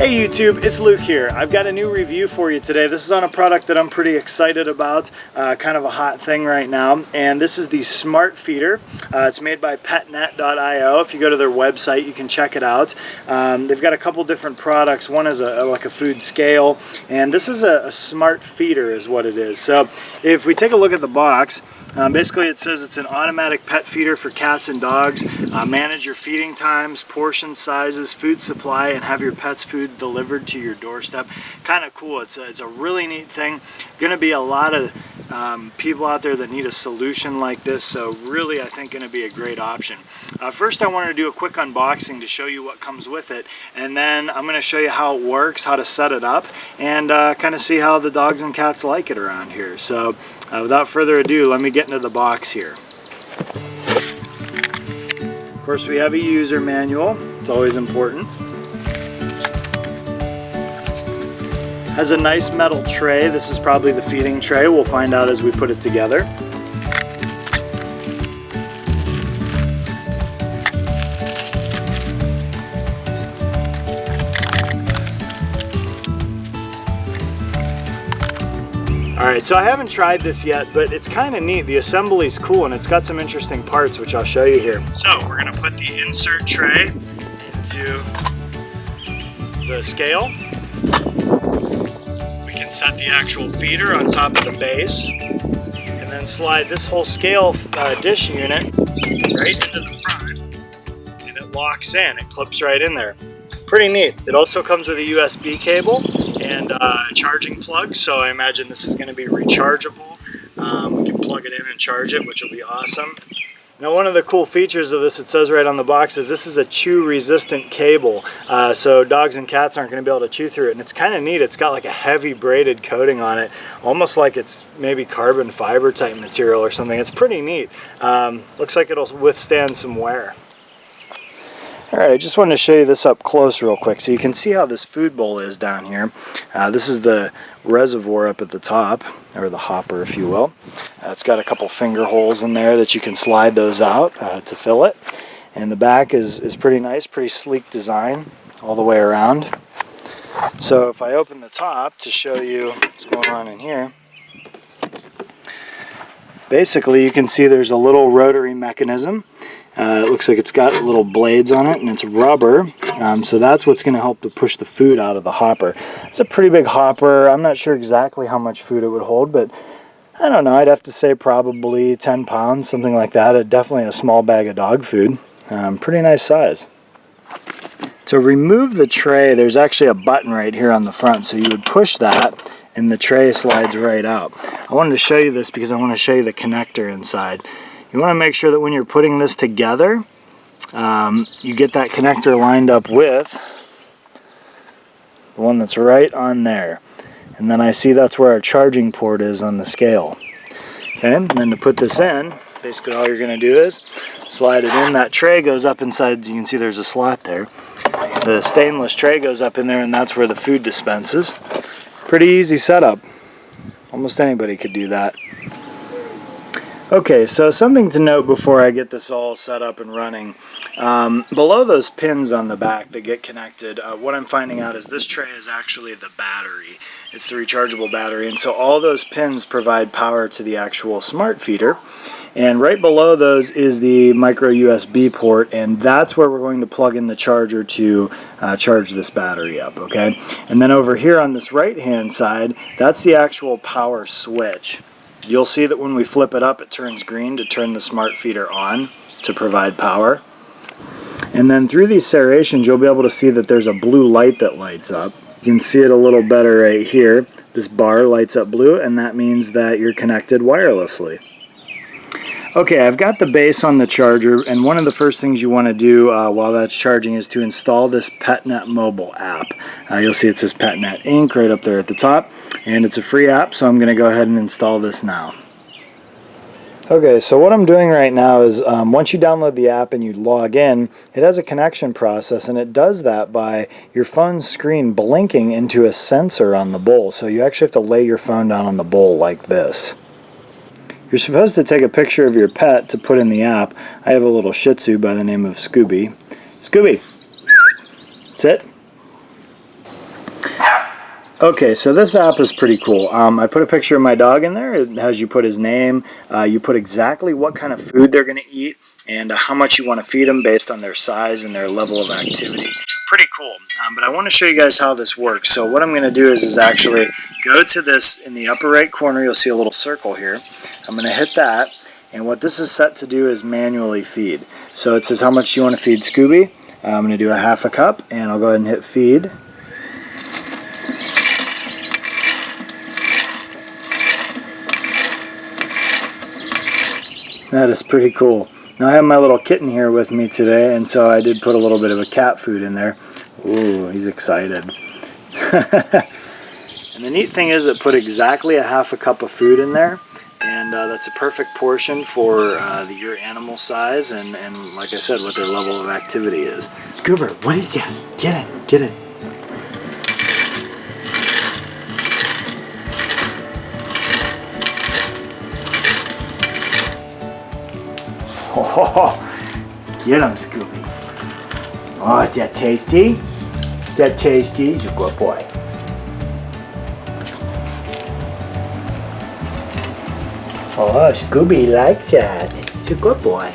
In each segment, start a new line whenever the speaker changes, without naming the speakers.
Hey YouTube, it's Luke here. I've got a new review for you today. This is on a product that I'm pretty excited about, kind of a hot thing right now, and this is the SmartFeeder. It's made by Petnet.io. If you go to their website, you can check it out. They've got a couple different products. One is like a food scale, and this is a SmartFeeder is what it is. So if we take a look at the box, basically it says it's an automatic pet feeder for cats and dogs. Manage your feeding times, portion sizes, food supply, and have your pet's food delivered to your doorstep. Kind of cool. It's a really neat thing. Going to be a lot of people out there that need a solution like this, so really I think going to be a great option. First I wanted to do a quick unboxing to show you what comes with it, and then I'm going to show you how it works, how to set it up, and kind of see how the dogs and cats like it around here. So without further ado, let me get into the box here. Of course, we have a user manual. It's always important. Has a nice metal tray. This is probably the feeding tray. We'll find out as we put it together. Alright, so I haven't tried this yet, but it's kind of neat. The assembly's cool and it's got some interesting parts which I'll show you here. So we're going to put the insert tray into the scale. We can set the actual feeder on top of the base and then slide this whole scale dish unit right into the front, and it locks in. It clips right in there. Pretty neat. It also comes with a USB cable and a charging plug, so I imagine this is going to be rechargeable. We can plug it in and charge it, which will be awesome. Now, one of the cool features of this, it says right on the box, is this is a chew resistant cable, so dogs and cats aren't going to be able to chew through it. And it's kind of neat. It's got like a heavy braided coating on it, almost like it's maybe carbon fiber type material or something. It's pretty neat. Looks like it'll withstand some wear. Alright, I just wanted to show you this up close real quick so you can see how this food bowl is down here. This is the reservoir up at the top, or the hopper if you will. It's got a couple finger holes in there that you can slide those out to fill it. And the back is pretty nice, pretty sleek design all the way around. So if I open the top to show you what's going on in here, basically you can see there's a little rotary mechanism. It looks like it's got little blades on it and it's rubber, so that's what's going to help to push the food out of the hopper. It's a pretty big hopper. I'm not sure exactly how much food it would hold, but I don't know, I'd have to say probably 10 pounds, something like that. Definitely a small bag of dog food. Pretty nice size. To remove the tray, there's actually a button right here on the front, so you would push that and the tray slides right out. I wanted to show you this because I want to show you the connector inside. You want to make sure that when you're putting this together, you get that connector lined up with the one that's right on there. And then I see that's where our charging port is on the scale. Okay, and then to put this in, basically all you're going to do is slide it in. That tray goes up inside. You can see there's a slot there. The stainless tray goes up in there, and that's where the food dispenses. Pretty easy setup. Almost anybody could do that. Okay, so something to note before I get this all set up and running. Below those pins on the back that get connected, what I'm finding out is this tray is actually the battery. It's the rechargeable battery, and so all those pins provide power to the actual SmartFeeder. And right below those is the micro USB port, and that's where we're going to plug in the charger to charge this battery up, okay? And then over here on this right-hand side, that's the actual power switch. You'll see that when we flip it up, it turns green to turn the SmartFeeder on to provide power. And then through these serrations, you'll be able to see that there's a blue light that lights up. You can see it a little better right here. This bar lights up blue, and that means that you're connected wirelessly. Okay, I've got the base on the charger, and one of the first things you want to do while that's charging is to install this Petnet mobile app. You'll see it says Petnet Inc. right up there at the top, and it's a free app, so I'm going to go ahead and install this now. Okay, so what I'm doing right now is once you download the app and you log in, it has a connection process, and it does that by your phone's screen blinking into a sensor on the bowl. So you actually have to lay your phone down on the bowl like this. You're supposed to take a picture of your pet to put in the app. I have a little Shih Tzu by the name of Scooby. Scooby, sit. Okay, so this app is pretty cool. I put a picture of my dog in there. It has you put his name. You put exactly what kind of food they're going to eat and how much you want to feed them based on their size and their level of activity. Pretty cool. But I want to show you guys how this works. So what I'm going to do is actually go to this in the upper right corner. You'll see a little circle here. I'm going to hit that. And what this is set to do is manually feed. So it says how much you want to feed Scooby. I'm going to do a half a cup, and I'll go ahead and hit feed. That is pretty cool. Now I have my little kitten here with me today, and so I did put a little bit of a cat food in there. Ooh, he's excited. And the neat thing is it put exactly a half a cup of food in there, and that's a perfect portion for your animal size and like I said, what their level of activity is. Scoober, what is that? Get it, get it. Oh, get him, Scooby. Oh, is that tasty? Is that tasty? He's a good boy. Oh, Scooby likes that. He's a good boy.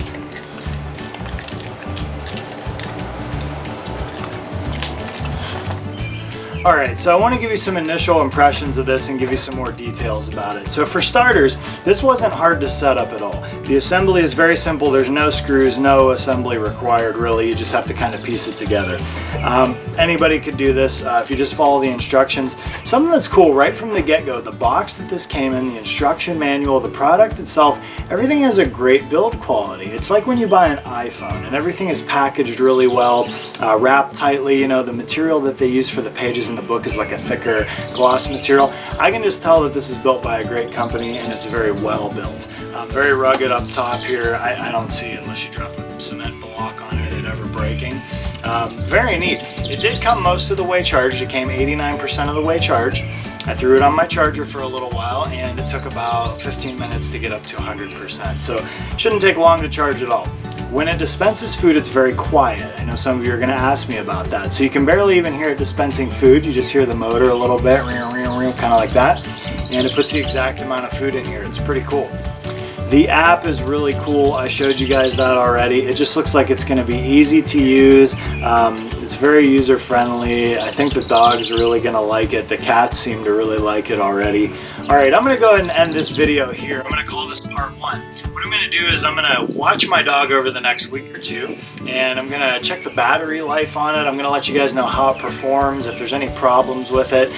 Alright, so I want to give you some initial impressions of this and give you some more details about it. So for starters, this wasn't hard to set up at all. The assembly is very simple. There's no screws, no assembly required really. You just have to kind of piece it together. Anybody could do this if you just follow the instructions. Something that's cool right from the get-go, the box that this came in, the instruction manual, the product itself, everything has a great build quality. It's like when you buy an iPhone and everything is packaged really well, wrapped tightly. You know, the material that they use for the pages in the book is like a thicker gloss material. I can just tell that this is built by a great company and it's very well built. Very rugged up top here. I don't see, unless you drop a cement block on it ever breaking. Very neat. It did come most of the way charged. It came 89% of the way charged. I threw it on my charger for a little while and it took about 15 minutes to get up to 100%. So it shouldn't take long to charge at all. When it dispenses food, it's very quiet. I know some of you are going to ask me about that. So you can barely even hear it dispensing food. You just hear the motor a little bit, kind of like that. And it puts the exact amount of food in here. It's pretty cool. The app is really cool. I showed you guys that already. It just looks like it's going to be easy to use. It's very user friendly. I think the dog's really going to like it. The cats seem to really like it already. Alright, I'm going to go ahead and end this video here. I'm going to call this part 1. What I'm going to do is I'm going to watch my dog over the next week or two, and I'm going to check the battery life on it. I'm going to let you guys know how it performs, if there's any problems with it.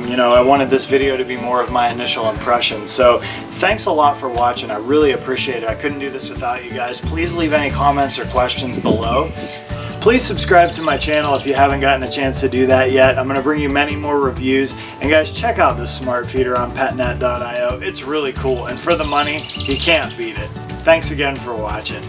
You know, I wanted this video to be more of my initial impression. So thanks a lot for watching. I really appreciate it. I couldn't do this without you guys. Please leave any comments or questions below. Please subscribe to my channel if you haven't gotten a chance to do that yet. I'm going to bring you many more reviews. And guys, check out this SmartFeeder on Petnet.io. It's really cool. And for the money, you can't beat it. Thanks again for watching.